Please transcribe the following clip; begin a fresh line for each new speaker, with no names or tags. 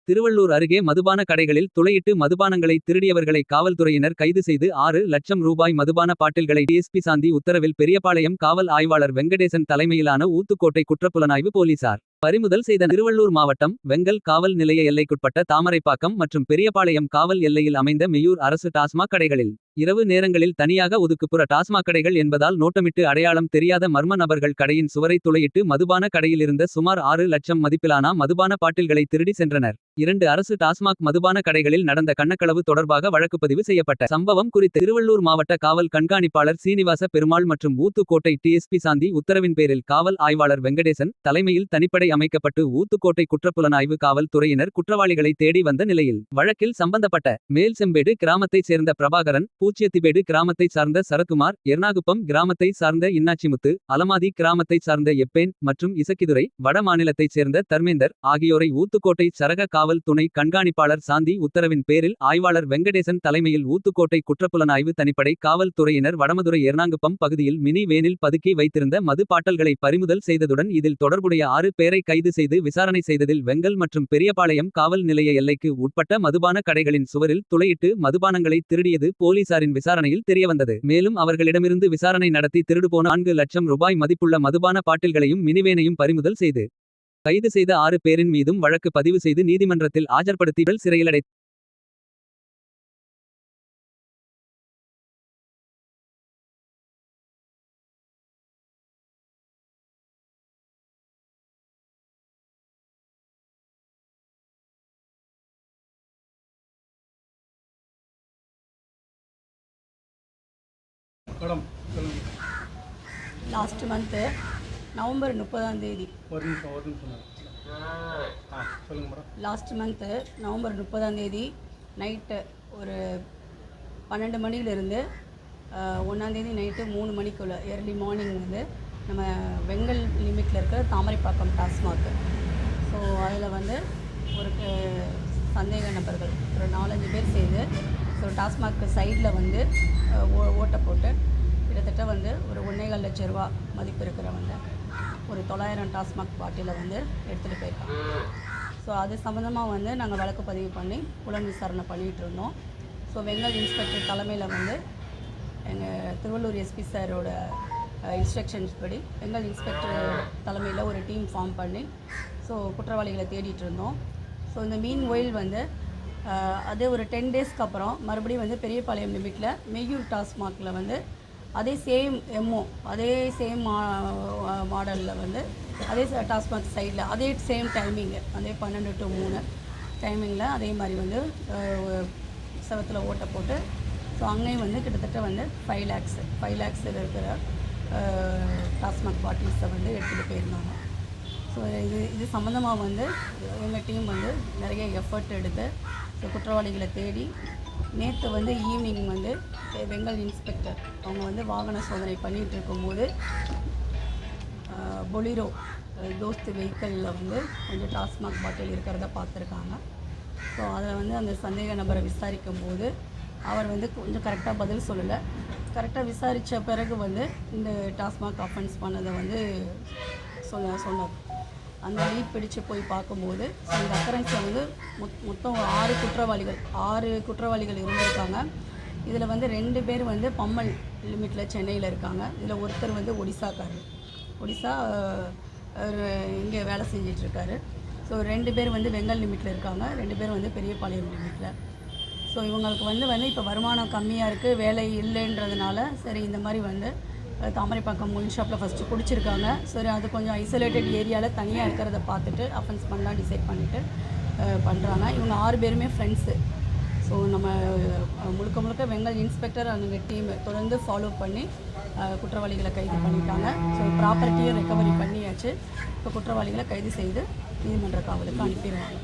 திருவள்ளூர் அருகே மதுபான கடைகளில் துளையிட்டு மதுபானங்களை திருடியவர்களை காவல்துறையினர் கைது செய்து 6 லட்சம் ரூபாய் மதுபான பாட்டில்களை டிஎஸ்பி சாந்தி உத்தரவில் பெரியபாளையம் காவல் ஆய்வாளர் வெங்கடேசன் தலைமையிலான ஊத்துக்கோட்டை குற்றப்புலனாய்வு போலீசார் பறிமுதல் செய்த. திருவள்ளூர் மாவட்டம் வெங்கல் காவல் நிலைய எல்லைக்குட்பட்ட தாமரைப்பாக்கம் மற்றும் பெரியபாளையம் காவல் எல்லையில் அமைந்த மெய்யூர் அரசு டாஸ்மாக் கடைகளில் இரவு நேரங்களில் தனியாக ஒதுக்குப்புற டாஸ்மாக் கடைகள் என்பதால் நோட்டமிட்டு அடையாளம் தெரியாத மர்ம நபர்கள் கடையின் சுவரை துளையிட்டு மதுபான கடையில் இருந்த சுமார் 6 லட்சம் மதிப்பிலான மதுபான பாட்டில்களை திருடி சென்றனர். 2 அரசு டாஸ்மாக் மதுபான கடைகளில் நடந்த கண்ணக்களவு தொடர்பாக வழக்குப்பதிவு செய்யப்பட்ட சம்பவம் குறித்து திருவள்ளூர் மாவட்ட காவல் கண்காணிப்பாளர் சீனிவாச பெருமாள் மற்றும் ஊத்துக்கோட்டை டிஎஸ்பி சாந்தி உத்தரவின் பேரில் காவல் ஆய்வாளர் வெங்கடேசன் தலைமையில் தனிப்படை அமைக்கப்பட்டு ஊத்துக்கோட்டை குற்றப்புலனாய்வு காவல் துறையினர் குற்றவாளிகளை தேடி வந்த நிலையில் வழக்கில் சம்பந்தப்பட்ட மேல் செம்பேடு கிராமத்தைச் சேர்ந்த பிரபாகரன், பூச்சியத்திபேடு கிராமத்தை சார்ந்த சரத்குமார், எர்ணாகுப்பம் கிராமத்தை சார்ந்த இன்னாச்சிமுத்து, அலமாதி கிராமத்தை சார்ந்த எப்பேன் மற்றும் இசக்கிதுரை, வட மாநிலத்தைச் சேர்ந்த தர்மேந்தர் ஆகியோரை ஊத்துக்கோட்டை சரக காவல் துணை கண்காணிப்பாளர் சாந்தி உத்தரவின் பேரில் ஆய்வாளர் வெங்கடேசன் தலைமையில் ஊத்துக்கோட்டை குற்றப்புலனாய்வு தனிப்படை காவல் துறையினர் வடமதுரை எர்ணாகுப்பம் பகுதியில் மினி வேனில் பதுக்கி வைத்திருந்த மது பாட்டல்களை பறிமுதல் செய்ததுடன் இதில் தொடர்புடைய 6 பேரை கைது செய்து விசாரணை செய்ததில் வெங்கல் மற்றும் பெரியபாளையம் காவல் நிலைய எல்லைக்கு உட்பட்ட மதுபான கடைகளின் சுவரில் துளையிட்டு மதுபானங்களை திருடியது போலீசாரின் விசாரணையில் தெரியவந்தது. மேலும் அவர்களிடமிருந்து விசாரணை நடத்தி திருடுபோன 4 லட்சம் ரூபாய் மதிப்புள்ள மதுபான பாட்டில்களையும் மினிவேனையும் பறிமுதல் செய்து கைது செய்த 6 பேரின் மீதும் வழக்கு பதிவு செய்து நீதிமன்றத்தில் ஆஜர்படுத்தி சிறையில் அடைத்தார்.
Last month November 30 last month November 30 night ஒரு 12 மணியிலிருந்து 1 நைட்டு 3 மணிக்குள்ளே ஏர்லி மார்னிங் வந்து நம்ம வெங்கல் லிமிட்டில் இருக்கிற தாமரைப்பாக்கம் டாஸ்மாக். ஸோ அதில் வந்து ஒரு சந்தேக நபர்கள் ஒரு 4-5 பேர் சேர்ந்து ஸோ டாஸ்மாக் சைடில் வந்து ஓட்டை போட்டு கிட்டத்தட்ட வந்து ஒரு 1.25 லட்சம் ரூபா மதிப்பு இருக்கிற வந்து ஒரு 900 டாஸ்மாக் பாட்டிலை வந்து எடுத்துகிட்டு போயிருக்காங்க. ஸோ அது சம்மந்தமாக வந்து நாங்கள் வழக்கு பதிவு பண்ணி புலன் விசாரணை பண்ணிகிட்டு இருந்தோம். ஸோ வெங்கல் இன்ஸ்பெக்டர் தலைமையில் வந்து எங்கள் திருவள்ளூர் எஸ்பி சாரோட இன்ஸ்ட்ரக்ஷன்ஸ் படி வெங்கல் இன்ஸ்பெக்டர் தலைமையில் ஒரு டீம் ஃபார்ம் பண்ணி ஸோ குற்றவாளிகளை தேடிட்டு இருந்தோம். ஸோ இந்த மீன் ஒயில் வந்து அது ஒரு 10 டேஸ்க்கு அப்புறம் மறுபடியும் வந்து பெரியபாளையம் லிமிட்டில் மெய்யூர் டாஸ்மாகில் வந்து அதே சேம் எம்ஓ அதே சேம் மாடலில் வந்து அதே டாஸ்மாக் சைடில் அதே சேம் டைமிங்கு அதே 12 to 3 டைமிங்கில் அதே மாதிரி வந்து செவத்தில் ஓட்டை போட்டு ஸோ அங்கேயும் வந்து கிட்டத்தட்ட வந்து 5 லேக்ஸில் இருக்கிற டாஸ்மாக் பாட்டில்ஸை வந்து எடுத்துகிட்டு போயிருந்தாங்க. ஸோ இது சம்மந்தமாக வந்து எங்கள் டீம் வந்து நிறைய எஃபர்ட் எடுத்து ஸோ குற்றவாளிகளை தேடி நேற்று வந்து ஈவினிங் வந்து வெங்கல் இன்ஸ்பெக்டர் அவங்க வந்து வாகன சோதனை பண்ணிகிட்டு இருக்கும்போது பொலிரோ தோஸ்து வெஹிக்கிளில் வந்து கொஞ்சம் டாஸ்மாக் பாட்டில் இருக்கிறத பார்த்துருக்காங்க. ஸோ அதில் வந்து அந்த சந்தேக நபரை விசாரிக்கும் போது அவர் வந்து கொஞ்சம் கரெக்டாக பதில் சொல்லலை. கரெக்டாக விசாரித்த பிறகு வந்து இந்த டாஸ்மாக் அஃபென்ஸ் பண்ணதை வந்து சொன்னார். அந்த லீட் பிடிச்சு போய் பார்க்கும்போது இந்த அக்கரன்ஸில் வந்து மொத்தம் 6 குற்றவாளிகள் இருந்திருக்காங்க. இதில் வந்து 2 பேர் வந்து பம்மல் லிமிட்டில் சென்னையில் இருக்காங்க. இதில் ஒருத்தர் வந்து ஒடிசா இங்கே வேலை செஞ்சிட்ருக்காரு. ஸோ 2 பேர் வந்து வெங்கல் லிமிட்டில் இருக்காங்க, 2 பேர் வந்து பெரியபாளையம் லிமிட்டில். ஸோ இவங்களுக்கு வந்து இப்போ வருமானம் கம்மியாக இருக்குது, வேலை இல்லைன்றதுனால சரி இந்த மாதிரி வந்து தாமரைப்பாக்கம் ஒயின் ஷாப்பில் ஃபஸ்ட்டு பிடிச்சிருக்காங்க. சரி அது கொஞ்சம் ஐசோலேட்டட் ஏரியாவில் தனியாக இருக்கிறத பார்த்துட்டு அஃபென்ஸ் பண்ணலாம் டிசைட் பண்ணிவிட்டு பண்ணுறாங்க. இவங்க 6 பேருமே ஃப்ரெண்ட்ஸு. ஸோ நம்ம முழுக்க வெங்கல் இன்ஸ்பெக்டர் அந்த டீம் தொடர்ந்து ஃபாலோ பண்ணி குற்றவாளிகளை கைது பண்ணிட்டாங்க. ஸோ ப்ராப்பர்ட்டியும் ரெக்கவரி பண்ணியாச்சு. இப்போ குற்றவாளிகளை கைது செய்து நீதிமன்ற காவலுக்கு அனுப்பிடுவாங்க.